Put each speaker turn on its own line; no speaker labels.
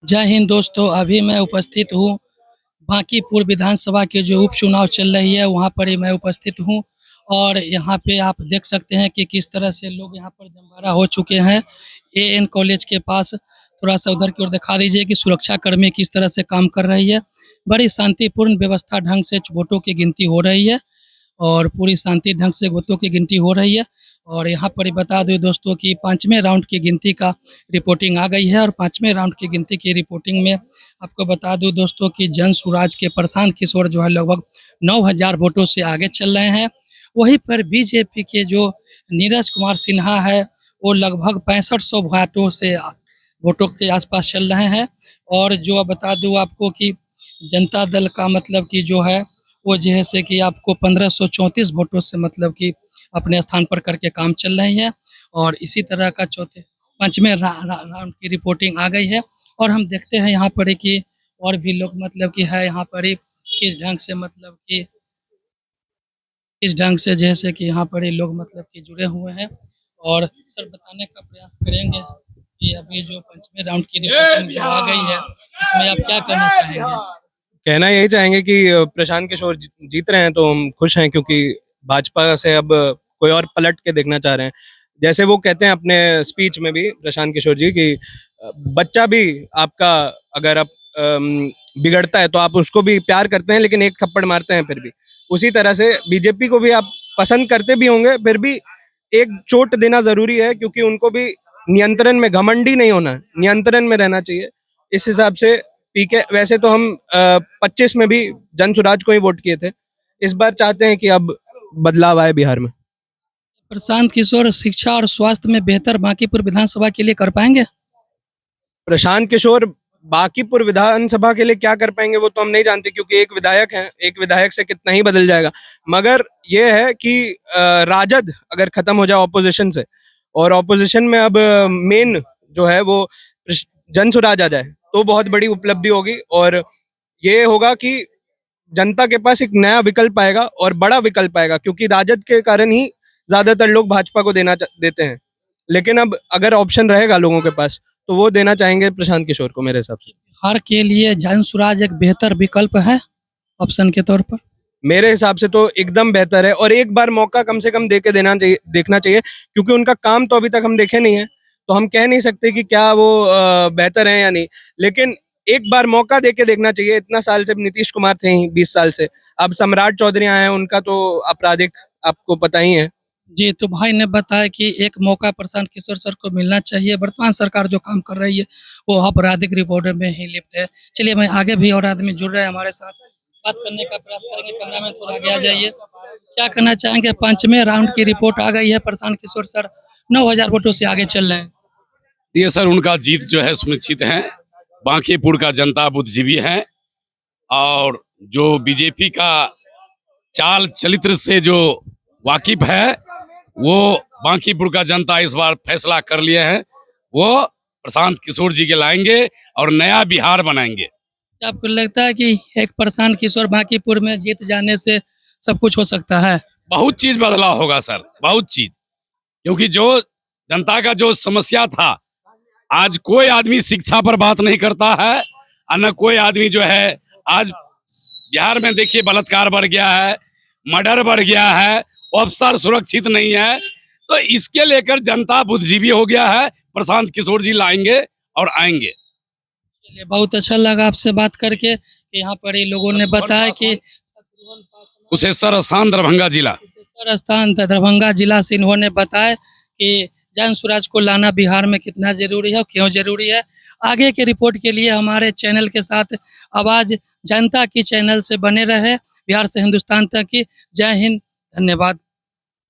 जय हिंद दोस्तों, अभी मैं उपस्थित हूँ बांकीपुर विधानसभा के जो उपचुनाव चल रही है वहाँ पर ही मैं उपस्थित हूँ। और यहाँ पे आप देख सकते हैं कि किस तरह से लोग यहाँ पर जमघरा हो चुके हैं। एएन कॉलेज के पास थोड़ा सा उधर की ओर दिखा दीजिए कि सुरक्षा कर्मी किस तरह से काम कर रही है। बड़ी शांतिपूर्ण व्यवस्था ढंग से वोटों की गिनती हो रही है और पूरी शांति ढंग से वोटों की गिनती हो रही है। और यहाँ पर ही बता दूँ दोस्तों कि 5वें राउंड की गिनती का रिपोर्टिंग आ गई है और 5वें राउंड की गिनती की रिपोर्टिंग में आपको बता दूँ दोस्तों कि जन सुराज के प्रशांत किशोर जो है लगभग 9000 वोटों से आगे चल रहे हैं। वहीं पर बीजेपी के जो नीरज कुमार सिन्हा है वो लगभग 6500 वोटों के आसपास चल रहे हैं। और जो बता दूँ आपको कि जनता दल का मतलब कि जो है वो जैसे कि आपको 1534 वोटों से मतलब कि अपने स्थान पर करके काम चल रही है। और इसी तरह का चौथे 5वें राउंड की रिपोर्टिंग आ गई है। और हम देखते हैं यहाँ पर कि और भी लोग मतलब कि है यहाँ पर ही किस ढंग से मतलब कि इस ढंग से जैसे कि यहाँ पर ही लोग मतलब कि जुड़े हुए हैं। और सर बताने का प्रयास करेंगे कि अभी जो 5वें राउंड की रिपोर्टिंग जो आ गई है इसमें आप क्या कहना चाहेंगे?
कहना यही चाहेंगे कि प्रशांत किशोर जीत रहे हैं तो हम खुश हैं, क्योंकि भाजपा से अब कोई और पलट के देखना चाह रहे हैं। जैसे वो कहते हैं अपने स्पीच में भी प्रशांत किशोर जी कि बच्चा भी आपका अगर आप बिगड़ता है तो आप उसको भी प्यार करते हैं, लेकिन एक थप्पड़ मारते हैं फिर भी। उसी तरह से बीजेपी को भी आप पसंद करते भी होंगे, फिर भी एक चोट देना जरूरी है, क्योंकि उनको भी नियंत्रण में, घमंडी नहीं होना है, नियंत्रण में रहना चाहिए। इस हिसाब से पीके, वैसे तो हम 25 में भी जन सुराज को ही वोट किए थे। इस बार चाहते हैं कि अब बदलाव आए बिहार में।
प्रशांत किशोर शिक्षा और स्वास्थ्य में बेहतर बांकीपुर विधानसभा के लिए कर पाएंगे?
प्रशांत किशोर बांकीपुर विधानसभा के लिए क्या कर पाएंगे वो तो हम नहीं जानते, क्योंकि एक विधायक है, एक विधायक से कितना ही बदल जाएगा। मगर ये है कि राजद अगर खत्म हो जाए ऑपोजिशन से, और ऑपोजिशन में अब मेन जो है वो जन सुराज आ जाए, तो बहुत बड़ी उपलब्धि होगी। और ये होगा कि जनता के पास एक नया विकल्प आएगा और बड़ा विकल्प आएगा, क्योंकि राजद के कारण ही ज्यादातर लोग भाजपा को देते हैं। लेकिन अब अगर ऑप्शन रहेगा लोगों के पास तो वो देना चाहेंगे प्रशांत किशोर को, मेरे हिसाब से।
बिहार के लिए जन सुराज एक बेहतर विकल्प है ऑप्शन के तौर पर?
मेरे हिसाब से तो एकदम बेहतर है, और एक बार मौका कम से कम देके देखना चाहिए, क्योंकि उनका काम तो अभी तक हम देखे नहीं है, तो हम कह नहीं सकते कि क्या वो बेहतर है या नहीं। लेकिन एक बार मौका देके देखना चाहिए। इतना साल से नीतीश कुमार थे ही, 20 साल से। अब सम्राट चौधरी आए हैं, उनका तो आपराधिक आपको पता ही है।
जी, तो भाई ने बताया कि एक मौका प्रशांत किशोर सर को मिलना चाहिए। वर्तमान सरकार जो काम कर रही है वो आपराधिक रिपोर्ट में ही लिप्त है। चलिए मैं आगे भी और आदमी जुड़ रहे हैं हमारे साथ, बात करने का प्रयास करेंगे। कैमरा में थोड़ा आगे आ जाइए। क्या कहना चाहेंगे? 5वें राउंड की रिपोर्ट आ गई है, प्रशांत किशोर सर 9000 वोटों से आगे चल रहे हैं।
ये सर उनका जीत जो है सुनिश्चित है। बांकीपुर का जनता बुद्धिजीवी है और जो बीजेपी का चाल चरित्र से जो वाकिफ है, वो बांकीपुर का जनता इस बार फैसला कर लिए हैं। वो प्रशांत किशोर जी के लाएंगे और नया बिहार बनाएंगे।
क्या आपको लगता है कि एक प्रशांत किशोर बांकीपुर में जीत जाने से सब कुछ हो सकता है?
बहुत चीज बदलाव होगा सर, बहुत चीज। क्योंकि जो जनता का जो समस्या था, आज कोई आदमी शिक्षा पर बात नहीं करता है, और न कोई आदमी जो है, आज बिहार में देखिए बलात्कार बढ़ गया है, मर्डर बढ़ गया है, अफसर सुरक्षित नहीं है। तो इसके लेकर जनता बुद्धिजीवी हो गया है। प्रशांत किशोर जी लाएंगे और आएंगे।
चलिए बहुत अच्छा लगा आपसे बात करके। यहाँ पर ही लोगों ने बताया कि
कुशेश्वर स्थान दरभंगा जिला,
कुशेश्वर स्थान दरभंगा जिला से इन्होंने बताया कि जन सुराज को लाना बिहार में कितना जरूरी है और क्यों जरूरी है। आगे के रिपोर्ट के लिए हमारे चैनल के साथ आवाज जनता की चैनल से बने रहे। बिहार से हिंदुस्तान तक की जय हिंद, धन्यवाद।